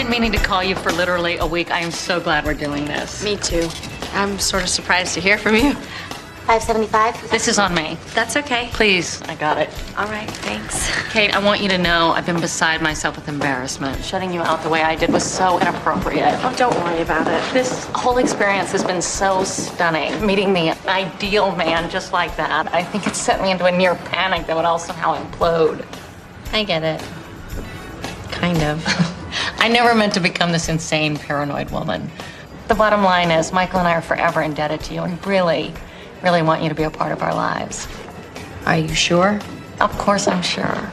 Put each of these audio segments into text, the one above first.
been meaning to call you for literally a week. I am so glad we're doing this. Me too. I'm sort of surprised to hear from you. 575? This is on me. That's okay. Please, I got it. All right, thanks. Kate, I want you to know I've been beside myself with embarrassment. Shutting you out the way I did was so inappropriate. Oh, don't worry about it. This whole experience has been so stunning. Meeting the ideal man just like that. I think it sent me into a near panic that would all somehow implode. I get it. Kind of. I never meant to become this insane, paranoid woman. The bottom line is, Michael and I are forever indebted to you and really want you to be a part of our lives. Are you sure? Of course I'm sure.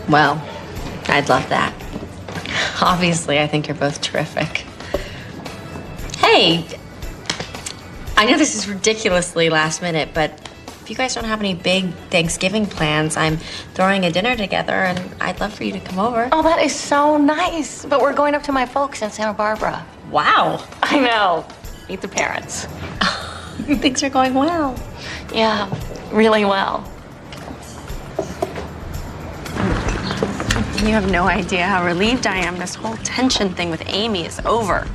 Well, I'd love that. Obviously, I think you're both terrific. Hey, I know this is ridiculously last minute, but if you guys don't have any big Thanksgiving plans, I'm throwing a dinner together, and I'd love for you to come over. Oh, that is so nice. But we're going up to my folks in Santa Barbara. Wow. I know. Meet the parents. Things are going well. Yeah, really well. You have no idea how relieved I am. This whole tension thing with Amy is over.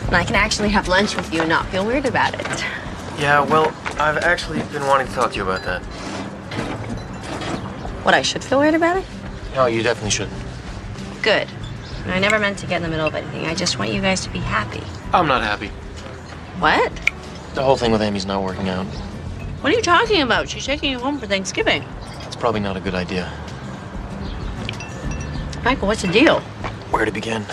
And I can actually have lunch with you and not feel weird about it. Yeah, well, I've actually been wanting to talk to you about that. What, I should feel weird about it? No, you definitely shouldn't. Good. I never meant to get in the middle of anything. I just want you guys to be happy. I'm not happy. What? The whole thing with Amy's not working out. What are you talking about? She's taking you home for Thanksgiving. It's probably not a good idea. Michael, what's the deal? Where to begin?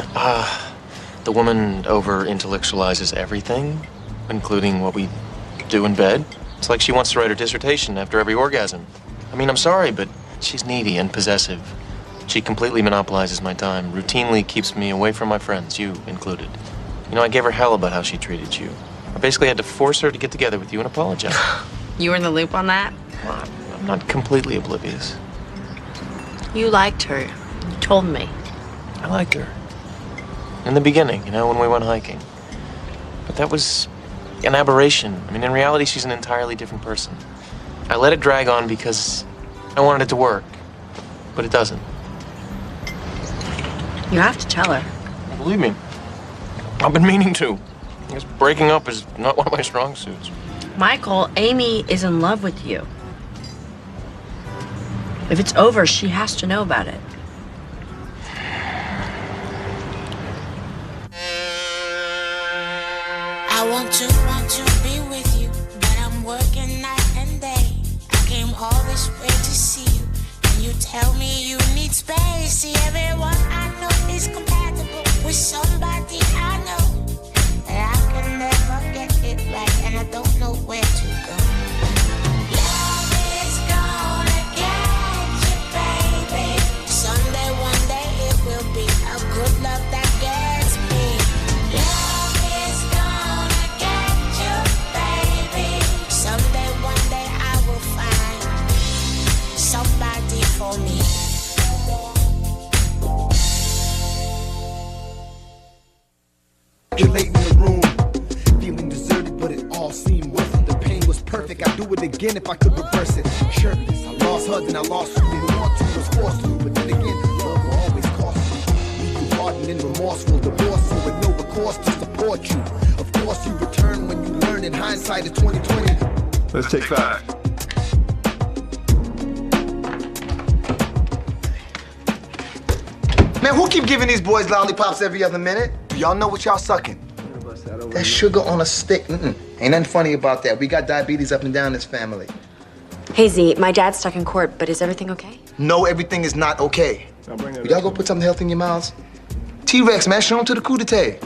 The woman over-intellectualizes everything, including what we do in bed. It's like she wants to write her dissertation after every orgasm. I mean, I'm sorry, but she's needy and possessive. She completely monopolizes my time, routinely keeps me away from my friends, you included. You know, I gave her hell about how she treated you. I basically had to force her to get together with you and apologize. You were in the loop on that? Well, I'm not completely oblivious. You liked her. You told me. I liked her. In the beginning, you know, when we went hiking. But that was an aberration. I mean, in reality, she's an entirely different person. I let it drag on because I wanted it to work. But it doesn't. You have to tell her. Believe me, I've been meaning to. I guess breaking up is not one of my strong suits. Michael, Amy is in love with you. If it's over, she has to know about it. I want to be with you, but I'm working night and day. I came all this way to see you, and you tell me you need space. See, everyone I know is compatible with somebody I know. I can never get it right, and I don't know where to go. Love is gonna get you, baby. Someday, one day, it will be a good love that gets me. Love is gonna get you, baby. Someday, one day, I will find somebody for me. You're late in the room, feeling deserted, but it all seemed worth it. The pain was perfect. I'd do it again if I could reverse it. Shirtless, I lost her, then I lost you. Didn't want to, was forced to, but then again, love will always cost you. Leave you hardened and remorseful, divorceful with no recourse to support you. Of course, you return when you learn. In hindsight, it's 2020. Let's take 5. Man, who keep giving these boys lollipops every other minute? Y'all know what y'all sucking. That sugar on a stick. Ain't nothing funny about that. We got diabetes up and down this family. Hey, Z, my dad's stuck in court, but is everything okay? No, everything is not okay. Y'all go put something healthy in your mouths? T-Rex, man, show him to the coup d'etat.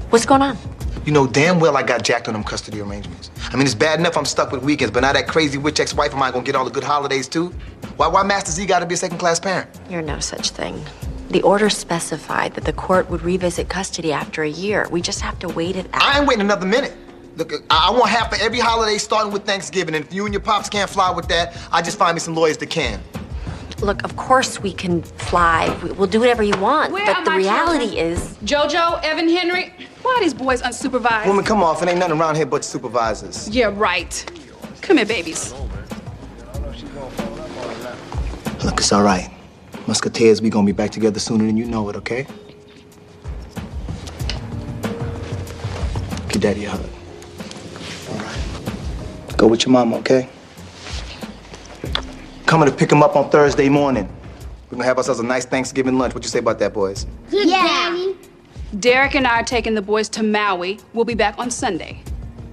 What's going on? You know damn well I got jacked on them custody arrangements. I mean, it's bad enough I'm stuck with weekends, but now that crazy witch ex-wife of mine gonna get all the good holidays too? Why Master Z gotta be a second-class parent? You're no such thing. The order specified that the court would revisit custody after a year. We just have to wait it out. I ain't waiting another minute. Look, I want half for every holiday starting with Thanksgiving, and if you and your pops can't fly with that, I just find me some lawyers that can. Look, of course we can fly. We'll do whatever you want. Where but are the my reality children? is... Jojo, Evan, Henry, why are these boys unsupervised? Woman, come off. It ain't nothing around here but supervisors. Yeah, right. Come here, babies. Look, it's all right. Musketeers, we gonna be back together sooner than you know it, okay? Give Daddy a hug. All right. Go with your mama, okay? Coming to pick him up on Thursday morning. We're gonna have ourselves a nice Thanksgiving lunch. What you say about that, boys? Good, Daddy. Derek and I are taking the boys to Maui. We'll be back on Sunday.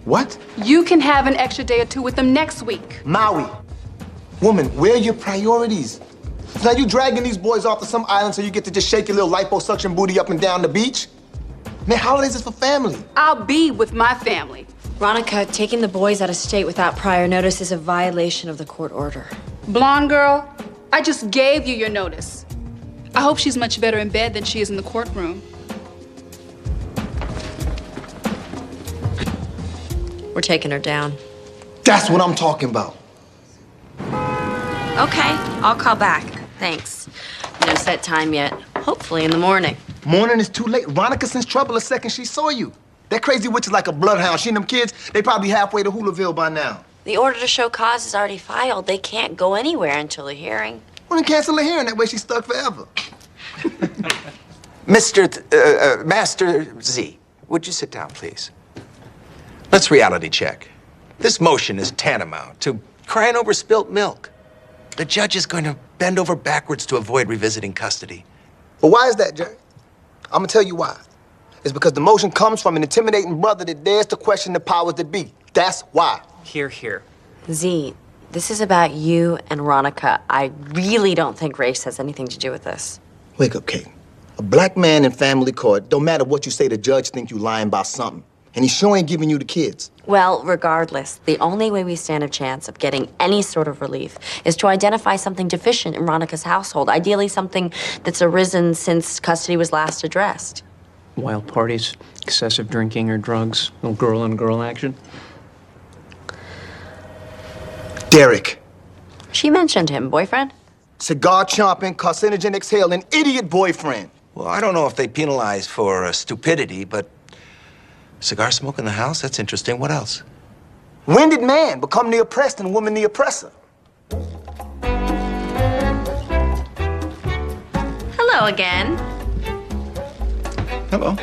What? You can have an extra day or two with them next week. Maui. Woman, where are your priorities? Now you dragging these boys off to some island so you get to just shake your little liposuction booty up and down the beach? Man, holidays is for family. I'll be with my family. Veronica, taking the boys out of state without prior notice is a violation of the court order. Blonde girl, I just gave you your notice. I hope she's much better in bed than she is in the courtroom. We're taking her down. That's what I'm talking about. Okay, I'll call back. Thanks. No set time yet. Hopefully in the morning. Morning is too late. Veronica's in trouble the second she saw you. That crazy witch is like a bloodhound. She and them kids, they probably halfway to Hulaville by now. The order to show cause is already filed. They can't go anywhere until the hearing. Well, then cancel the hearing. That way she's stuck forever. Master Z, would you sit down, please? Let's reality check. This motion is tantamount to crying over spilt milk. The judge is going to bend over backwards to avoid revisiting custody. But why is that, Jerry? I'm gonna tell you why. It's because the motion comes from an intimidating brother that dares to question the powers that be. That's why. Here, here. Z, this is about you and Veronica. I really don't think race has anything to do with this. Wake up, Kate. A black man in family court, don't matter what you say, the judge think you lying about something. And he sure ain't giving you the kids. Well, regardless, the only way we stand a chance of getting any sort of relief is to identify something deficient in Veronica's household, ideally something that's arisen since custody was last addressed. Wild parties, excessive drinking or drugs, no girl-on-girl action. Derek. She mentioned him, boyfriend? Cigar chomping, carcinogen exhaling, idiot boyfriend. Well, I don't know if they penalize for stupidity, but cigar smoke in the house? That's interesting. What else? When did man become the oppressed and woman the oppressor? Hello again. Hello.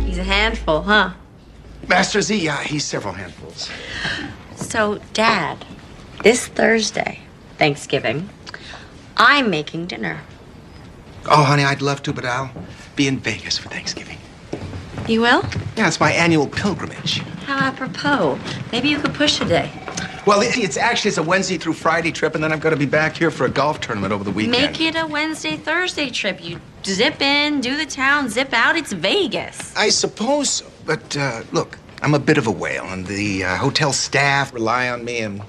He's a handful, huh? Master Z, yeah, he's several handfuls. So, Dad, this Thursday, Thanksgiving, I'm making dinner. Oh, honey, I'd love to, but I'll be in Vegas for Thanksgiving. You will? Yeah, it's my annual pilgrimage. How apropos. Maybe you could push a day. Well, it's a Wednesday through Friday trip, and then I've got to be back here for a golf tournament over the weekend. Make it a Wednesday, Thursday trip. You zip in, do the town, zip out. It's Vegas. I suppose so, but look, I'm a bit of a whale, and the hotel staff rely on me, and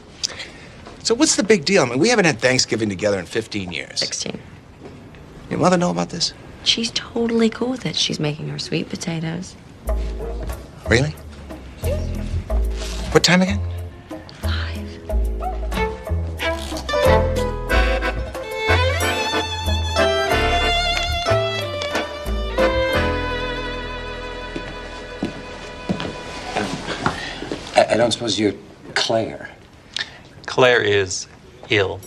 so what's the big deal? I mean, we haven't had Thanksgiving together in 15 years. 16. Your mother know about this? She's totally cool with it. She's making her sweet potatoes. Really? What time again? 5. I don't suppose you're Claire. Claire is ill.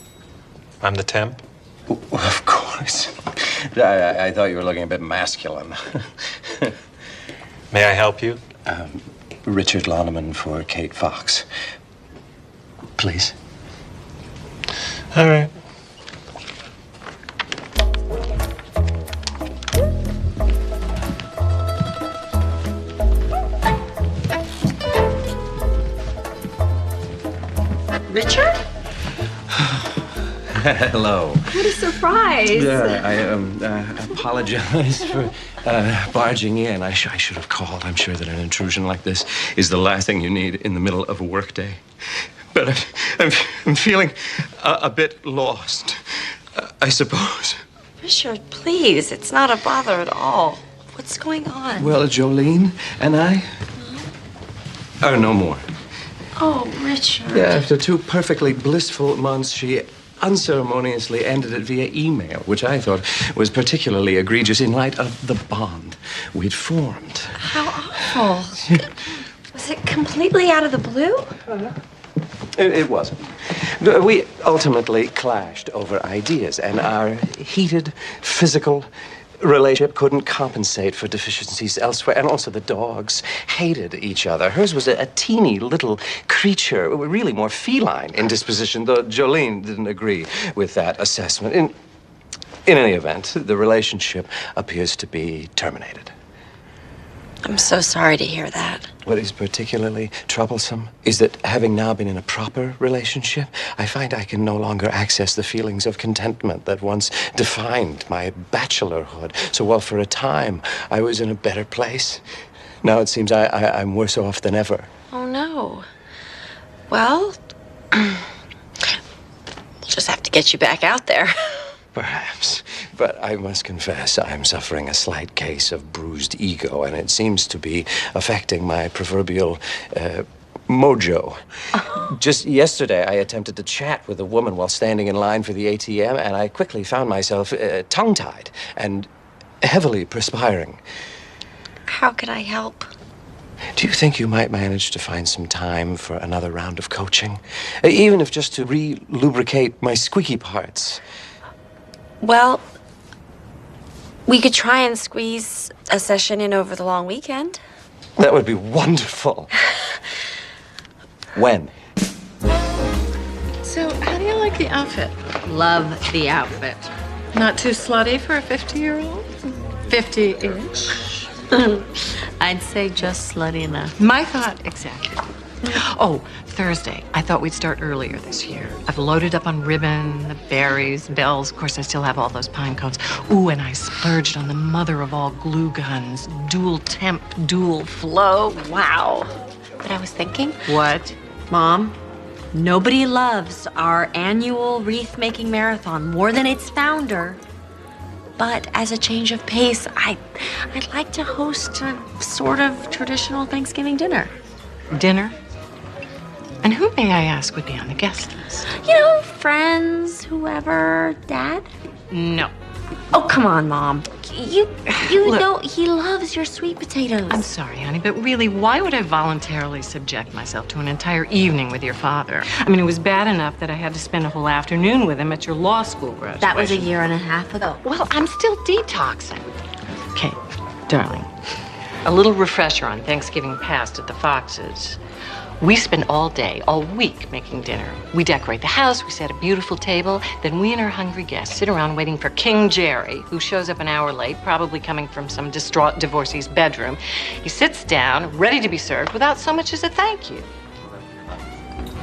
I'm the temp. Of course. I thought you were looking a bit masculine. May I help you? Richard Loneman for Kate Fox. Please. All right. Richard? Hello. What a surprise. Yeah, I apologize for barging in. I should have called. I'm sure that an intrusion like this is the last thing you need in the middle of a workday. But I'm feeling a bit lost, I suppose. Richard, please. It's not a bother at all. What's going on? Well, Jolene and I are no more. Oh, Richard. Yeah, after 2 perfectly blissful months, she unceremoniously ended it via email, which I thought was particularly egregious in light of the bond we'd formed. How awful. Was it completely out of the blue? It wasn't. We ultimately clashed over ideas, and our heated physical relationship couldn't compensate for deficiencies elsewhere. And also the dogs hated each other. Hers was a teeny little creature, really more feline in disposition, though Jolene didn't agree with that assessment. In any event, the relationship appears to be terminated. I'm so sorry to hear that. What is particularly troublesome is that having now been in a proper relationship, I find I can no longer access the feelings of contentment that once defined my bachelorhood. So while for a time I was in a better place, now it seems I'm worse off than ever. Oh, no. Well, we'll just have to get you back out there. Perhaps. But I must confess, I'm suffering a slight case of bruised ego, and it seems to be affecting my proverbial mojo. Just yesterday, I attempted to chat with a woman while standing in line for the ATM, and I quickly found myself tongue-tied and heavily perspiring. How can I help? Do you think you might manage to find some time for another round of coaching? Even if just to re-lubricate my squeaky parts? Well, we could try and squeeze a session in over the long weekend. That would be wonderful. When? So, how do you like the outfit? Love the outfit. Not too slutty for a 50-year-old? 50-ish? I'd say just slutty enough. My thought, exactly. Oh, Thursday. I thought we'd start earlier this year. I've loaded up on ribbon, the berries, bells. Of course, I still have all those pine cones. Ooh, and I splurged on the mother of all glue guns. Dual temp, dual flow. Wow. But I was thinking... What? Mom, nobody loves our annual wreath-making marathon more than its founder. But as a change of pace, I'd like to host a sort of traditional Thanksgiving dinner. Dinner? And who, may I ask, would be on the guest list? You know, friends, whoever, Dad? No. Oh, come on, Mom. You Look, know he loves your sweet potatoes. I'm sorry, honey, but really, why would I voluntarily subject myself to an entire evening with your father? I mean, it was bad enough that I had to spend a whole afternoon with him at your law school graduation. That was a year and a half ago. Well, I'm still detoxing. Okay, darling. A little refresher on Thanksgiving past at the Foxes. We spend all day, all week making dinner. We decorate the house, we set a beautiful table, then we and our hungry guests sit around waiting for King Jerry, who shows up an hour late, probably coming from some distraught divorcee's bedroom. He sits down, ready to be served, without so much as a thank you.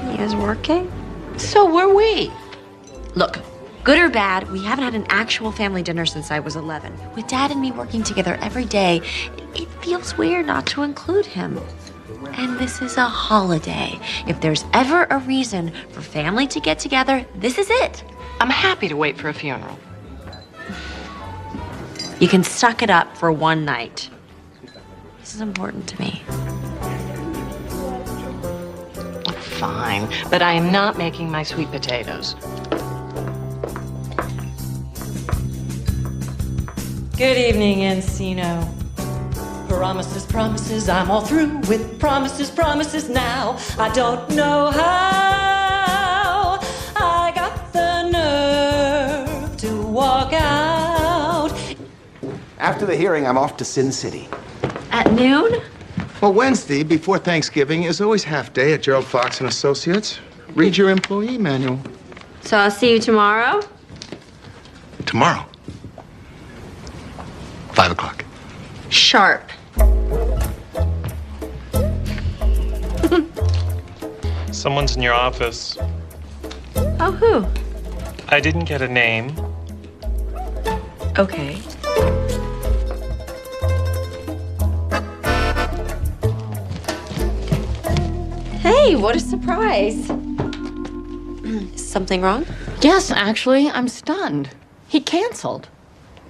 He is working? So were we. Look, good or bad, we haven't had an actual family dinner since I was 11. With Dad and me working together every day, it feels weird not to include him. And this is a holiday. If there's ever a reason for family to get together, this is it. I'm happy to wait for a funeral. You can suck it up for one night. This is important to me. Fine, but I am not making my sweet potatoes. Good evening, Encino. Promises, promises, I'm all through with promises, promises now. I don't know how I got the nerve to walk out. After the hearing, I'm off to Sin City. At noon? Well, Wednesday, before Thanksgiving, is always half-day at Gerald Fox & Associates. Read your employee manual. So I'll see you tomorrow? Tomorrow. 5 o'clock. Sharp. Someone's in your office. Oh, who? I didn't get a name. Okay. Hey, what a surprise. Is something wrong? Yes, actually, I'm stunned. He canceled.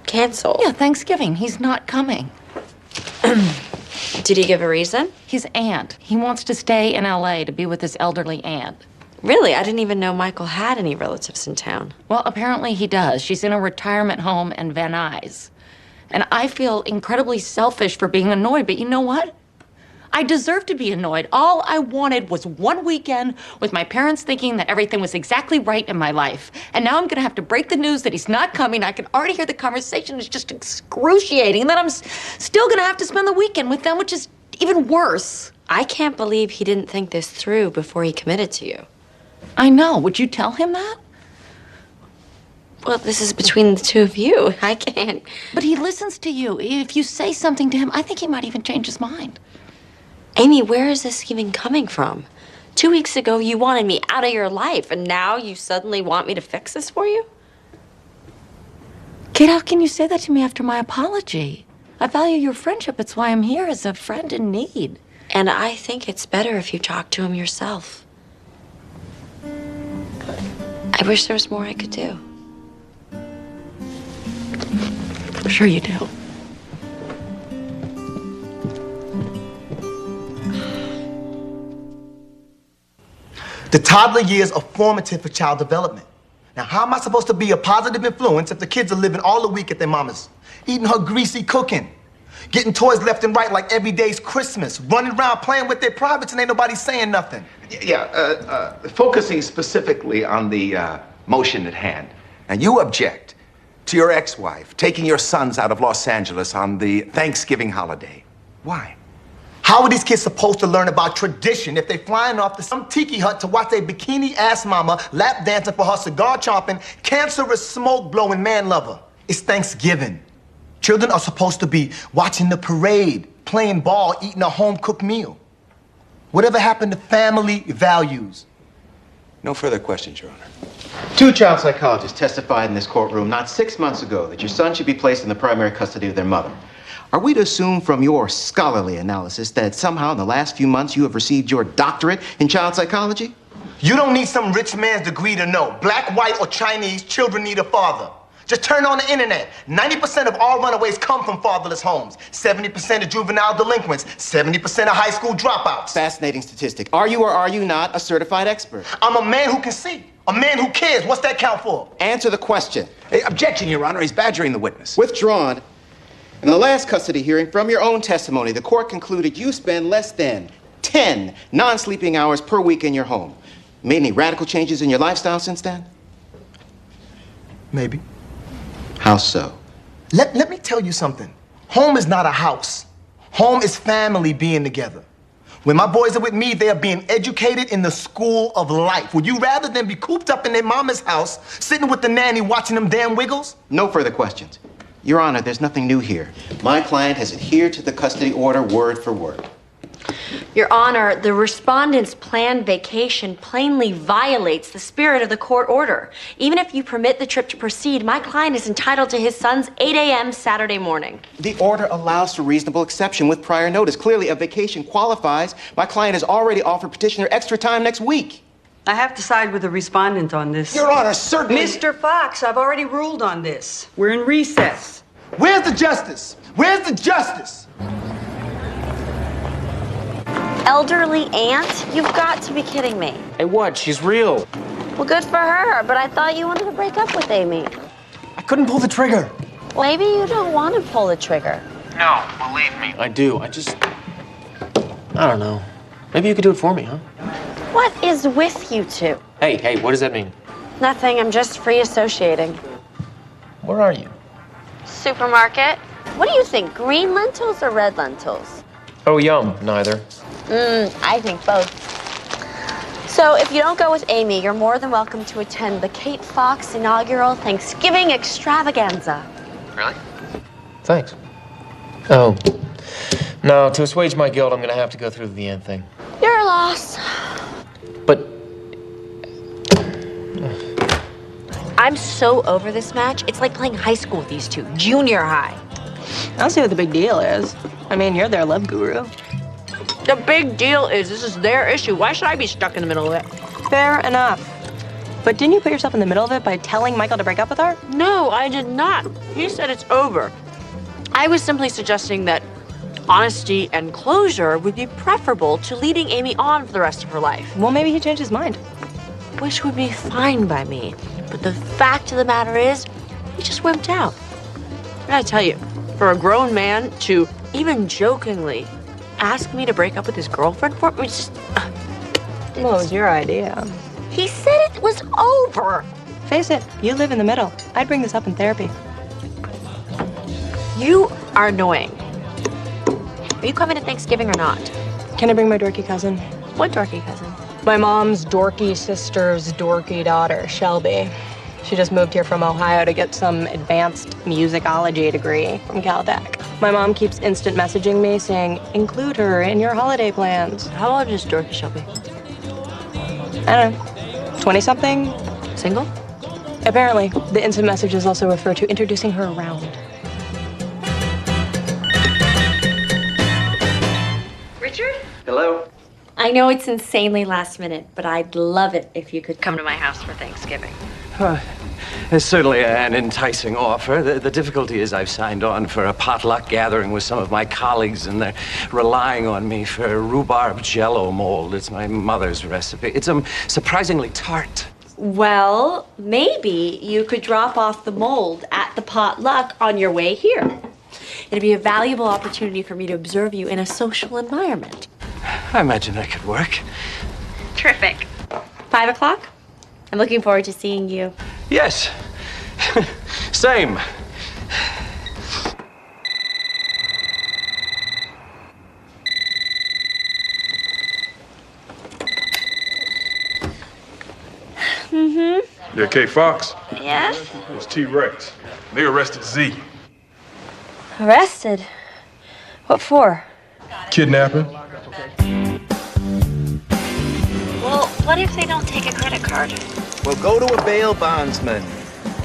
Canceled? Yeah, Thanksgiving. He's not coming. Did he give a reason? His aunt. He wants to stay in LA to be with his elderly aunt. Really? I didn't even know Michael had any relatives in town. Well, apparently he does. She's in a retirement home in Van Nuys. And I feel incredibly selfish for being annoyed, but you know what? I deserve to be annoyed. All I wanted was one weekend with my parents thinking that everything was exactly right in my life. And now I'm gonna have to break the news that he's not coming. I can already hear the conversation. It's just excruciating. And then I'm still gonna have to spend the weekend with them, which is even worse. I can't believe he didn't think this through before he committed to you. I know. Would you tell him that? Well, this is between the two of you. I can't. But he listens to you. If you say something to him, I think he might even change his mind. Amy, where is this even coming from? 2 weeks ago, you wanted me out of your life, and now you suddenly want me to fix this for you? Kate, how can you say that to me after my apology? I value your friendship. It's why I'm here as a friend in need. And I think it's better if you talk to him yourself. I wish there was more I could do. I'm sure you do. The toddler years are formative for child development. Now, how am I supposed to be a positive influence if the kids are living all the week at their mama's, eating her greasy cooking, getting toys left and right like every day's Christmas, running around playing with their privates and ain't nobody saying nothing? Focusing specifically on the motion at hand. And you object to your ex-wife taking your sons out of Los Angeles on the Thanksgiving holiday. Why? How are these kids supposed to learn about tradition if they're flying off to some tiki hut to watch their bikini-ass mama lap dancing for her cigar-chomping, cancerous, smoke-blowing man lover? It's Thanksgiving. Children are supposed to be watching the parade, playing ball, eating a home-cooked meal. Whatever happened to family values? No further questions, Your Honor. 2 child psychologists testified in this courtroom not 6 months ago that your son should be placed in the primary custody of their mother. Are we to assume from your scholarly analysis that somehow in the last few months you have received your doctorate in child psychology? You don't need some rich man's degree to know. Black, white, or Chinese, children need a father. Just turn on the internet. 90% of all runaways come from fatherless homes. 70% of juvenile delinquents. 70% of high school dropouts. Fascinating statistic. Are you or are you not a certified expert? I'm a man who can see. A man who cares. What's that count for? Answer the question. Hey, objection, Your Honor. He's badgering the witness. Withdrawn. In the last custody hearing, from your own testimony, the court concluded you spend less than 10 non-sleeping hours per week in your home. Made any radical changes in your lifestyle since then? Maybe. How so? Let me tell you something. Home is not a house. Home is family being together. When my boys are with me, they are being educated in the school of life. Would you rather than be cooped up in their mama's house, sitting with the nanny watching them damn wiggles? No further questions. Your Honor, there's nothing new here. My client has adhered to the custody order word for word. Your Honor, the respondent's planned vacation plainly violates the spirit of the court order. Even if you permit the trip to proceed, my client is entitled to his son's 8 a.m. Saturday morning. The order allows for reasonable exception with prior notice. Clearly, a vacation qualifies. My client has already offered petitioner extra time next week. I have to side with the respondent on this. Your Honor, certainly... Mr. Fox, I've already ruled on this. We're in recess. Where's the justice? Where's the justice? Elderly aunt? You've got to be kidding me. Hey, what? She's real. Well, good for her, but I thought you wanted to break up with Amy. I couldn't pull the trigger. Maybe you don't want to pull the trigger. No, believe me. I do. I don't know. Maybe you could do it for me, huh? What is with you two? Hey, what does that mean? Nothing, I'm just free associating. Where are you? Supermarket. What do you think, green lentils or red lentils? Oh, yum. Neither. I think both. So if you don't go with Amy, you're more than welcome to attend the Kate Fox inaugural Thanksgiving extravaganza. Really? Thanks. Oh. No, to assuage my guilt, I'm gonna have to go through the end thing. Your loss. But... I'm so over this match. It's like playing high school with these two. Junior high. I don't see what the big deal is. I mean, you're their love guru. The big deal is this is their issue. Why should I be stuck in the middle of it? Fair enough. But didn't you put yourself in the middle of it by telling Michael to break up with her? No, I did not. He said it's over. I was simply suggesting that honesty and closure would be preferable to leading Amy on for the rest of her life. Well, maybe he changed his mind. Which would be fine by me. But the fact of the matter is, he just wimped out. I gotta tell you, for a grown man to even jokingly ask me to break up with his girlfriend for me? Just, Well, it was your idea. he said it was over. Face it, you live in the middle. I'd bring this up in therapy. You are annoying. Are you coming to Thanksgiving or not? Can I bring my dorky cousin? What dorky cousin? My mom's dorky sister's dorky daughter, Shelby. She just moved here from Ohio to get some advanced musicology degree from Caltech. My mom keeps instant messaging me saying, include her in your holiday plans. How old is dorky Shelby? I don't know, 20-something? Single? Apparently. The instant messages also refer to introducing her around. Richard? Hello? I know it's insanely last minute, but I'd love it if you could come to my house for Thanksgiving. It's certainly an enticing offer. The difficulty is I've signed on for a potluck gathering with some of my colleagues, and they're relying on me for rhubarb jello mold. It's my mother's recipe. It's surprisingly tart. Well, maybe you could drop off the mold at the potluck on your way here. It'd be a valuable opportunity for me to observe you in a social environment. I imagine that could work. Terrific. 5 o'clock? I'm looking forward to seeing you. Yes. Same. Mm-hmm. Yeah, K. Fox. Yes? It's T-Rex. They arrested Z. Arrested? What for? Kidnapping. Well, what if they don't take a credit card? Well, go to a bail bondsman.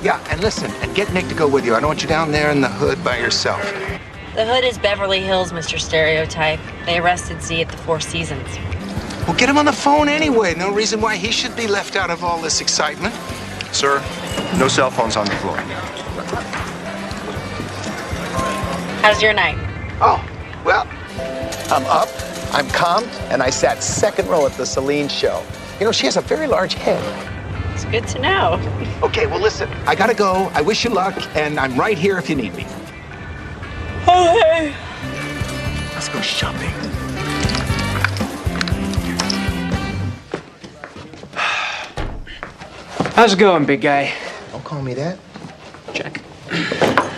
Yeah, and listen, and get Nick to go with you. I don't want you down there in the hood by yourself. The hood is Beverly Hills, Mr. Stereotype. They arrested Z at the Four Seasons. Well, get him on the phone anyway. No reason why he should be left out of all this excitement. Sir, no cell phones on the floor. How's your night? Oh, well, I'm up, I'm calmed, and I sat second row at the Celine show. You know, she has a very large head. It's good to know. Okay, well, listen, I gotta go. I wish you luck, and I'm right here if you need me. Okay. Let's go shopping. How's it going, big guy? Don't call me that. Check.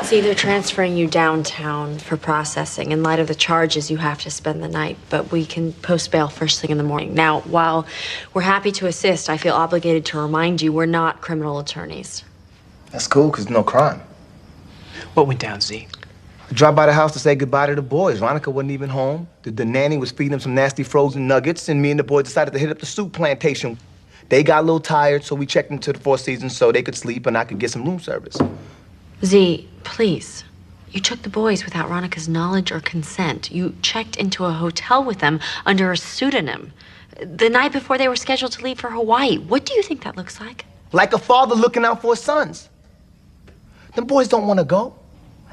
See, they're transferring you downtown for processing. In light of the charges, you have to spend the night, but we can post bail first thing in the morning. Now, while we're happy to assist, I feel obligated to remind you we're not criminal attorneys. That's cool, because no crime. What went down, Z? I dropped by the house to say goodbye to the boys. Ronica wasn't even home. The nanny was feeding them some nasty frozen nuggets, and me and the boys decided to hit up the soup plantation. They got a little tired, so we checked into the Four Seasons so they could sleep and I could get some room service. Z, please. You took the boys without Ronica's knowledge or consent. You checked into a hotel with them under a pseudonym the night before they were scheduled to leave for Hawaii. What do you think that looks like? Like a father looking out for his sons. Them boys don't want to go.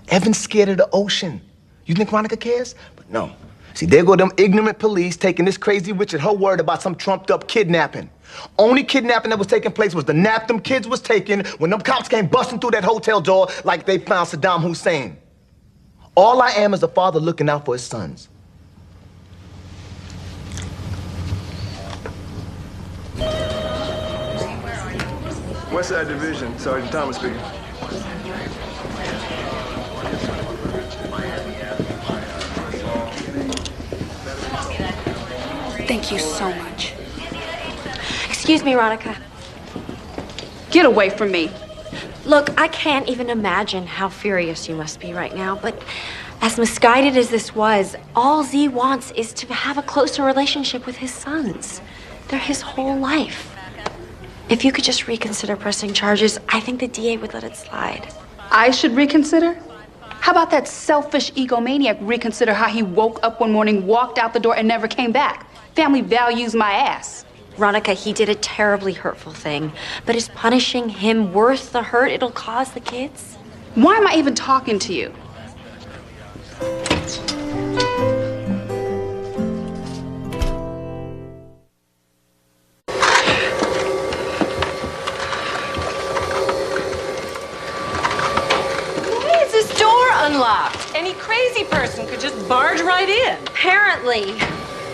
Evan's scared of the ocean. You think Ronica cares? But no. See, there go them ignorant police taking this crazy witch at her word about some trumped-up kidnapping. Only kidnapping that was taking place was the nap them kids was taking when them cops came busting through that hotel door like they found Saddam Hussein. All I am is a father looking out for his sons. West Side Division, Sergeant Thomas speaking. Thank you so much. Excuse me, Ronica. Get away from me. Look, I can't even imagine how furious you must be right now, but as misguided as this was, all Z wants is to have a closer relationship with his sons. They're his whole life. If you could just reconsider pressing charges, I think the DA would let it slide. I should reconsider? How about that selfish egomaniac reconsider how he woke up one morning, walked out the door, and never came back? Family values my ass. Ronica, he did a terribly hurtful thing, but is punishing him worth the hurt it'll cause the kids? Why am I even talking to you? Why is this door unlocked? Any crazy person could just barge right in. Apparently.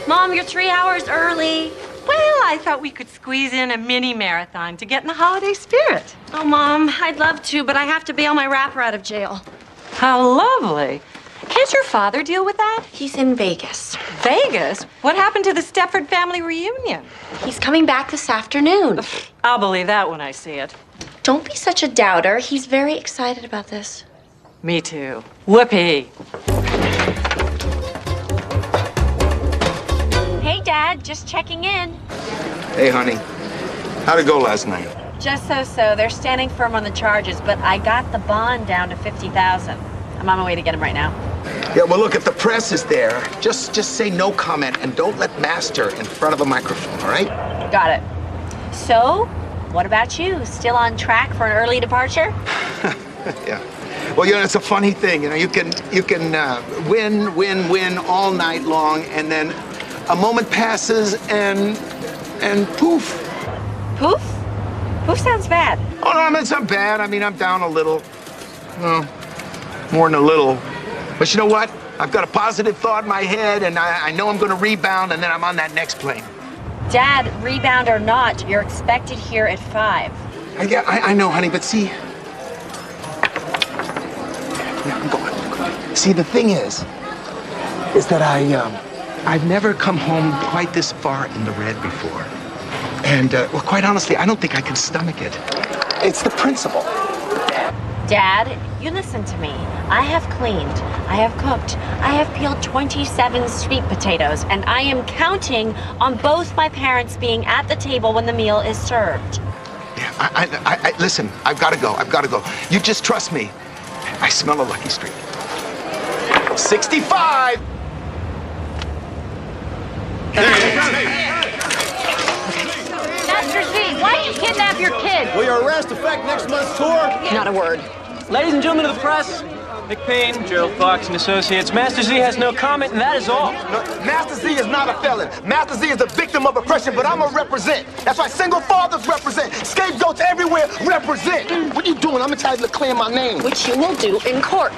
Mom, you're 3 hours early. Well, I thought we could squeeze in a mini marathon to get in the holiday spirit. Oh, Mom, I'd love to, but I have to bail my rapper out of jail. How lovely. Can't your father deal with that? He's in Vegas. Vegas? What happened to the Stepford family reunion? He's coming back this afternoon. I'll believe that when I see it. Don't be such a doubter. He's very excited about this. Me too. Whoopee. Hey, Dad, just checking in. Hey, honey. How'd it go last night? Just so-so. They're standing firm on the charges, but I got the bond down to $50,000. I'm on my way to get him right now. Yeah, well, look, if the press is there, just say no comment and don't let Master in front of a microphone, all right? Got it. So, what about you? Still on track for an early departure? Yeah. Well, you know, it's a funny thing. You know, you can win all night long, and then a moment passes and poof. Poof? Poof sounds bad. Oh, no, I mean, it's not bad. I mean, I'm down a little. Well, more than a little. But you know what? I've got a positive thought in my head, and I know I'm going to rebound, and then I'm on that next plane. Dad, rebound or not, you're expected here at 5. I know, honey, but see... Yeah, I'm going. See, the thing is that I've never come home quite this far in the red before. And, well, quite honestly, I don't think I can stomach it. It's the principle. Dad, you listen to me. I have cleaned, I have cooked, I have peeled 27 sweet potatoes, and I am counting on both my parents being at the table when the meal is served. Yeah, listen, I've got to go. You just trust me. I smell a Lucky Streak. 65! Master Z, why'd you kidnap your kid? Will your arrest affect next month's tour? Not a word. Ladies and gentlemen of the press, Nick Payne, Gerald Fox and Associates. Master Z has no comment, and that is all. No, Master Z is not a felon. Master Z is a victim of oppression, but I'm a represent. That's why single fathers represent. Scapegoats everywhere represent. What are you doing? I'm gonna try to clear my name. Which you will do in court.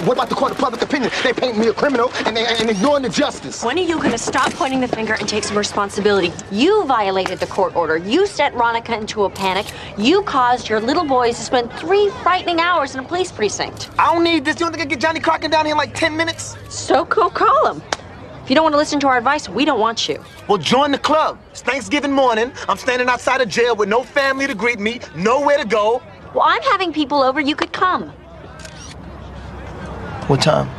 What about the court of public opinion? They paint me a criminal and ignoring the justice. When are you gonna stop pointing the finger and take some responsibility? You violated the court order. You sent Ronica into a panic. You caused your little boys to spend 3 frightening hours in a police precinct. I don't need this. You don't think I get Johnny Crockett down here in like 10 minutes? So go call him. If you don't want to listen to our advice, we don't want you. Well, join the club. It's Thanksgiving morning. I'm standing outside of jail with no family to greet me, nowhere to go. Well, I'm having people over. You could come. What time?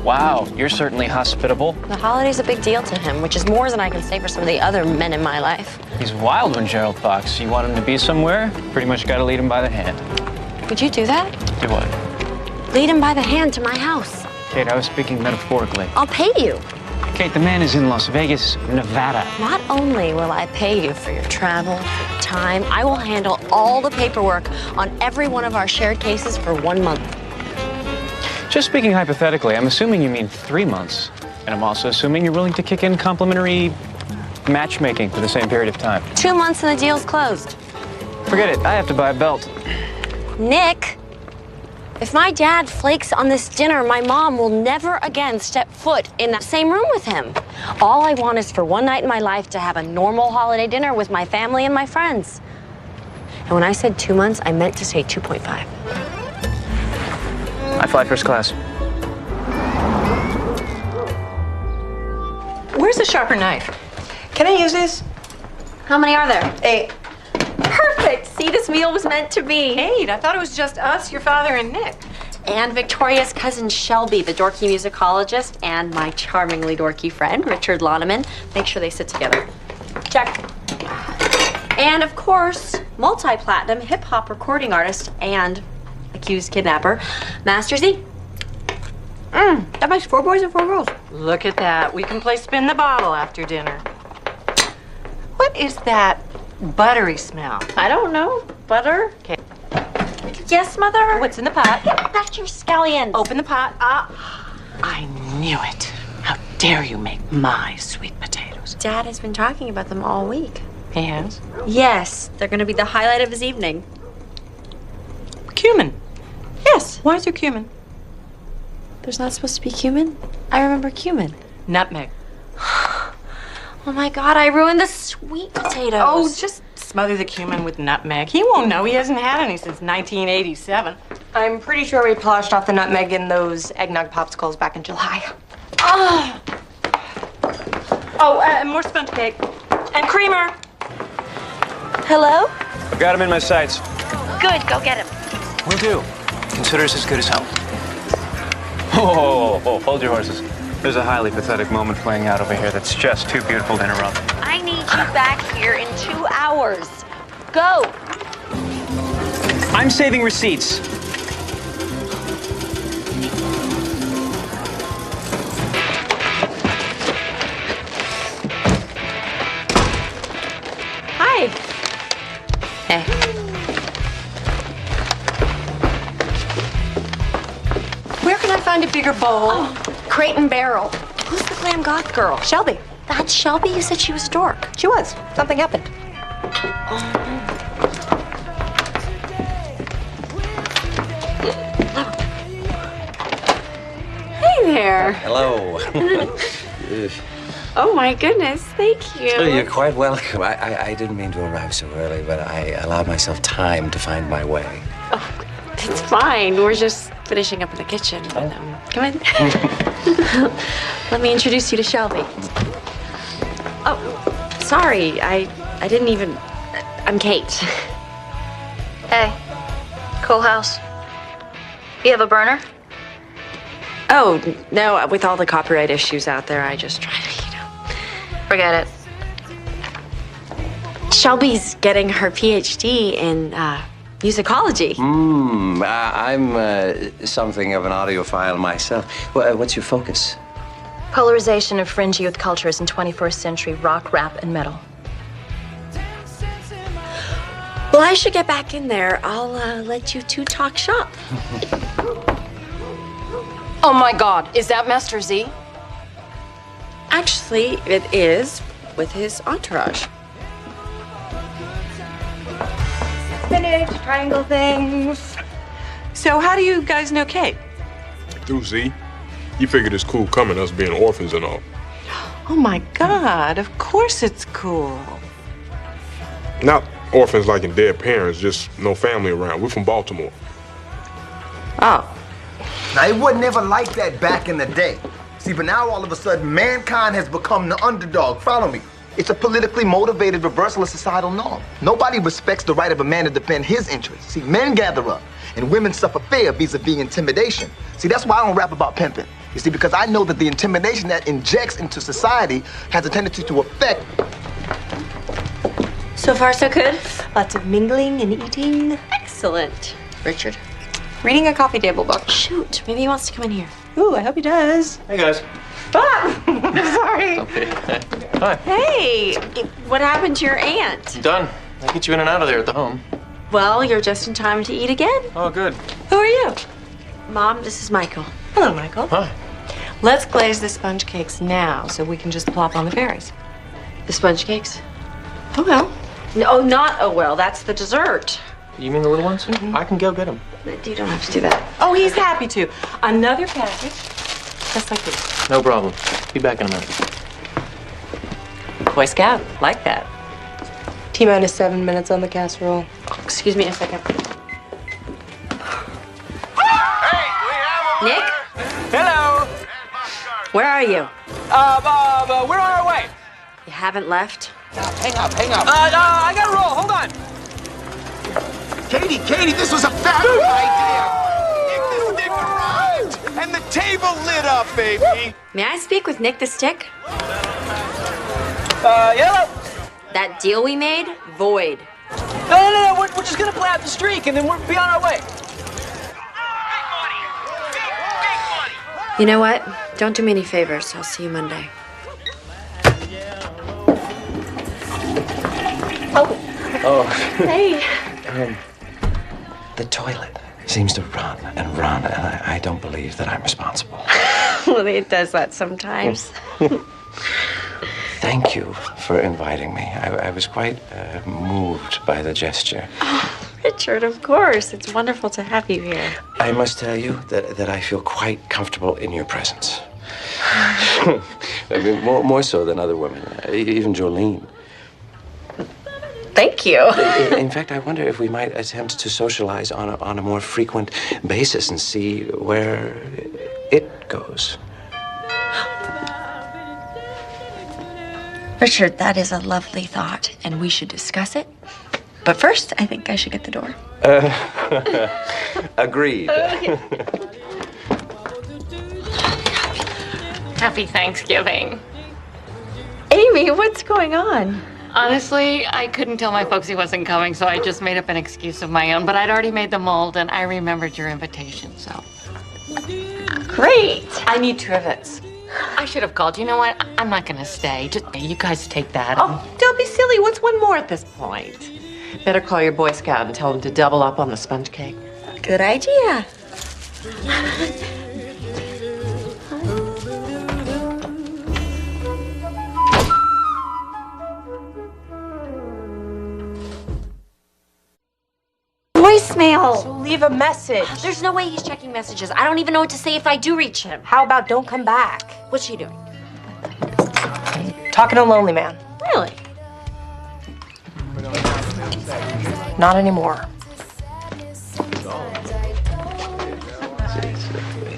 Wow, you're certainly hospitable. The holiday's a big deal to him, which is more than I can say for some of the other men in my life. He's wild one, Gerald Fox. You want him to be somewhere? Pretty much got to lead him by the hand. Would you do that? Do what? Lead him by the hand to my house. Kate, I was speaking metaphorically. I'll pay you. Kate, the man is in Las Vegas, Nevada. Not only will I pay you for your travel, for your time, I will handle all the paperwork on every one of our shared cases for 1 month. Just speaking hypothetically, I'm assuming you mean 3 months. And I'm also assuming you're willing to kick in complimentary matchmaking for the same period of time. 2 months and the deal's closed. Forget it. I have to buy a belt. Nick, if my dad flakes on this dinner, my mom will never again step foot in that same room with him. All I want is for 1 night in my life to have a normal holiday dinner with my family and my friends. And when I said 2 months, I meant to say 2.5. I fly first class. Where's the sharper knife? Can I use this? How many are there? 8. Perfect. See, this meal was meant to be. 8? I thought it was just us, your father, and Nick. And Victoria's cousin Shelby, the dorky musicologist, and my charmingly dorky friend, Richard Loneman. Make sure they sit together. Check. And of course, multi-platinum hip-hop recording artist and accused kidnapper, Master Z. That makes 4 boys and 4 girls. Look at that. We can play spin the bottle after dinner. What is that buttery smell? I don't know. Butter? Okay. Yes, Mother? What's in the pot? That's your scallions. Open the pot. I knew it. How dare you make my sweet potatoes? Dad has been talking about them all week. He has? Yes, they're going to be the highlight of his evening. Cumin. Yes. Why is there cumin? There's not supposed to be cumin? I remember cumin. Nutmeg. Oh my God, I ruined the sweet potatoes. Oh, just smother the cumin with nutmeg. He won't know. He hasn't had any since 1987. I'm pretty sure we polished off the nutmeg in those eggnog popsicles back in July. Oh, and more sponge cake. And creamer. Hello? I've got him in my sights. Good, go get him. Will do. Consider us as good as hell. Oh, hold your horses. There's a highly pathetic moment playing out over here that's just too beautiful to interrupt. I need you back here in 2 hours. Go. I'm saving receipts. Hi. Hey. Where can I find a bigger bowl? Oh, Crate and Barrel. Who's the glam goth girl? Shelby. That's Shelby? You said she was a dork. She was. Something happened. Hey there. Hello. Oh my goodness, thank you. Oh, you're quite welcome. I didn't mean to arrive so early, but I allowed myself time to find my way. Oh, it's fine. We're just finishing up in the kitchen. But, come in. Let me introduce you to Shelby. Oh, sorry. I didn't even. I'm Kate. Hey, cool house. You have a burner? Oh, no, with all the copyright issues out there, I just try to, Forget it. Shelby's getting her PhD in musicology. I'm something of an audiophile myself. What's your focus? Polarization of fringe youth cultures in 21st century rock, rap, and metal. Well, I should get back in there. I'll let you two talk shop. Oh my God, is that Master Z? Actually, it is with his entourage. Spinach, triangle things. So how do you guys know Kate? Through Z. He figured it's cool coming, us being orphans and all. Oh my God, of course it's cool. Not orphans like in dead parents, just no family around. We're from Baltimore. Oh. Now, it was never like that back in the day. See, but now all of a sudden, mankind has become the underdog. Follow me. It's a politically motivated reversal of societal norm. Nobody respects the right of a man to defend his interests. See, men gather up, and women suffer fear vis-a-vis intimidation. See, that's why I don't rap about pimping. You see, because I know that the intimidation that injects into society has a tendency to affect. So far, so good? Lots of mingling and eating. Excellent. Richard? Reading a coffee table book. Shoot, maybe he wants to come in here. Ooh, I hope he does. Hey, guys. Sorry. Okay. Hi. Hey, what happened to your aunt? Done. I'll get you in and out of there at the home. Well, you're just in time to eat again. Oh, good. Who are you? Mom, this is Michael. Hello, Michael. Hi. Let's glaze the sponge cakes now so we can just plop on the fairies. The sponge cakes? Oh, well. No, not oh well. That's the dessert. You mean the little ones? I can go get them. You don't have to do that. Oh, he's happy to. Another package, just like this. No problem. Be back in a minute. Boy Scout, like that. T-minus 7 minutes on the casserole. Oh, excuse me a second. Nick? Hello. Where are you? We're on our way. You haven't left? Hang up, hang up. I gotta roll. Hold on. Katie, this was a fabulous idea. Nick arrived, and the table lit up, baby. May I speak with Nick the Stick? Yellow. That deal we made? Void. No. We're just gonna play out the streak, and then we'll be on our way. You know what? Don't do me any favors. I'll see you Monday. Oh. Hey. The toilet seems to run, and I don't believe that I'm responsible. Well, it does that sometimes. Thank you for inviting me. I was quite moved by the gesture. Oh, Richard, of course. It's wonderful to have you here. I must tell you that I feel quite comfortable in your presence. I mean, more so than other women, even Jolene. Thank you. In fact, I wonder if we might attempt to socialize on a more frequent basis and see where it goes. Richard, that is a lovely thought, and we should discuss it. But first, I think I should get the door. Agreed. Happy Thanksgiving. Amy, what's going on? Honestly, I couldn't tell my folks he wasn't coming, so I just made up an excuse of my own. But I'd already made the mold, and I remembered your invitation, so. Great. I need 2 of it. I should have called. You know what? I'm not gonna stay. Just you guys take that. Oh, don't be silly. What's one more at this point? Better call your Boy Scout and tell him to double up on the sponge cake. Good idea. Voicemail. So leave a message. There's no way he's checking messages. I don't even know what to say if I do reach him. How about don't come back? What's she doing? Talking to a lonely man. Really? Not anymore. It's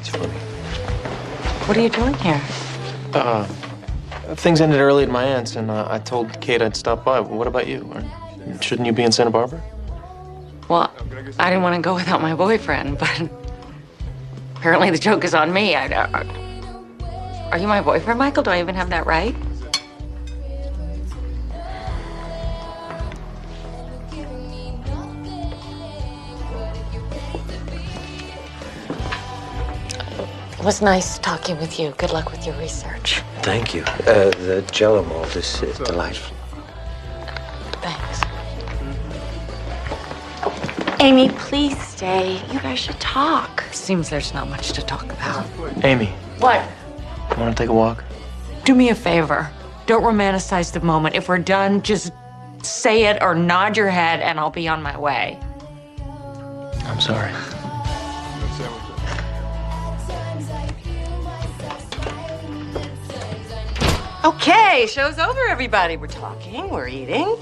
funny. What are you doing here? Things ended early at my aunt's, and I told Kate I'd stop by. What about you? Or shouldn't you be in Santa Barbara? Well, I didn't want to go without my boyfriend, but apparently the joke is on me. Are you my boyfriend, Michael? Do I even have that right? It was nice talking with you. Good luck with your research. Thank you. The Jell-O mold is delightful. Thanks. Amy, please stay. You guys should talk. Seems there's not much to talk about. Amy, What? want to take a walk? Do me a favor. Don't romanticize the moment. If we're done, just say it or nod your head and I'll be on my way. I'm sorry. Okay, show's over, everybody. We're talking, we're eating.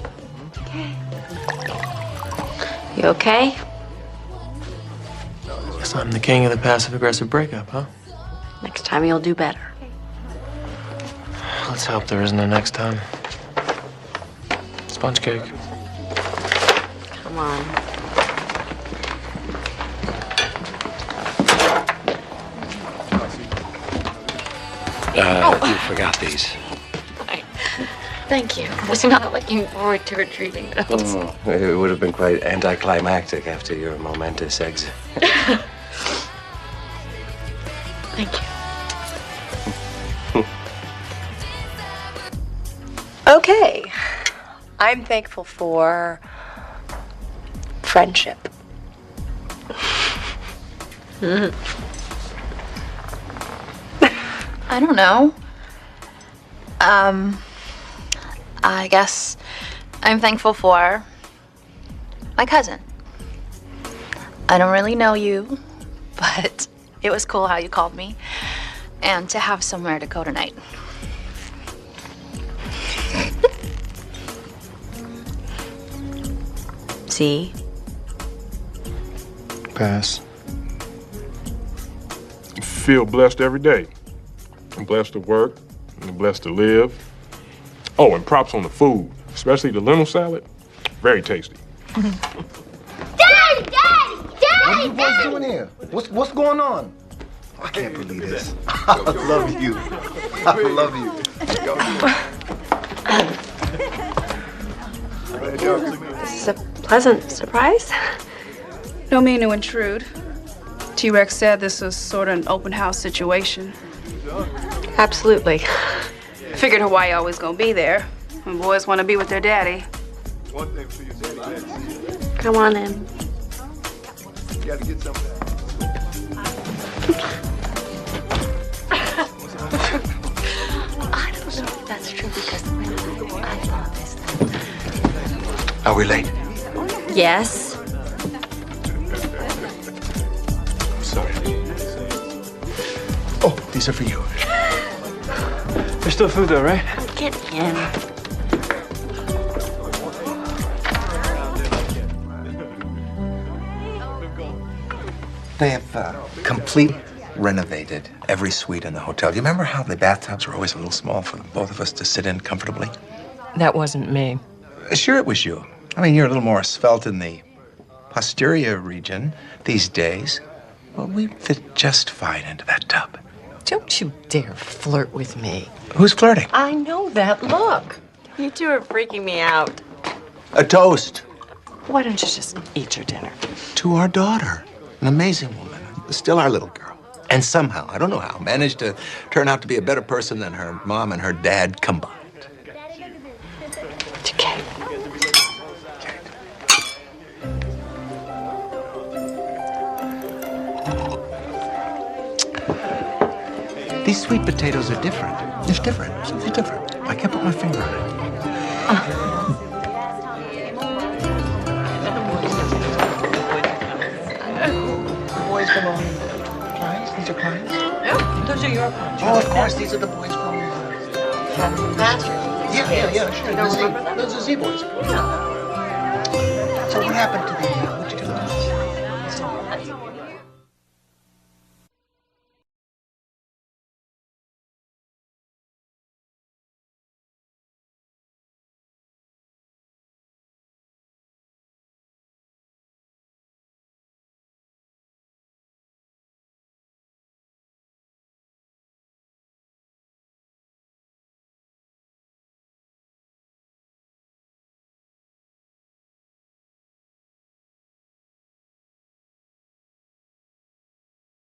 You okay? Guess I'm the king of the passive-aggressive breakup, huh? Next time you'll do better. Let's hope there isn't a next time. Sponge cake. Come on. You forgot these. Thank you. I was not looking forward to retrieving those. It would have been quite anticlimactic after your momentous exit. Thank you. Okay. I'm thankful for friendship. I don't know. I guess I'm thankful for my cousin. I don't really know you, but it was cool how you called me, and to have somewhere to go tonight. See? Pass. Feel blessed every day. I'm blessed to work. I'm blessed to live. Oh, and props on the food, especially the lentil salad. Very tasty. Daddy! Daddy! Daddy! What are you boys doing here? What's going on? I can't believe this. I love you. I love you. This is a pleasant surprise. Don't mean to intrude. T-Rex said this was sort of an open house situation. Absolutely. Figured Hawaii always gonna be there. When boys want to be with their daddy. Come on in. You gotta get some of that. I don't know if that's true because I love this. Are we late? Yes. sorry. Oh, these are for you. There's still food though, right? Get in. They have completely renovated every suite in the hotel. Do you remember how the bathtubs were always a little small for the both of us to sit in comfortably? That wasn't me. Sure, it was you. I mean, you're a little more svelte in the posterior region these days. Well, we fit just fine into that tub. Don't you dare flirt with me. Who's flirting? I know that look. You two are freaking me out. A toast Why don't you just eat your dinner? to our daughter, an amazing woman, still our little girl. And somehow, I don't know how, managed to turn out to be a better person than her mom and her dad combined. Okay. These sweet potatoes are different. It's different. Something different. I can't put my finger on it. The boys belong clients? These are clients? No, those are your clients. Oh, of course. These are the boys from Yeah, sure. You don't remember them? Those are Z boys. So what happened to the, what'd you do with those?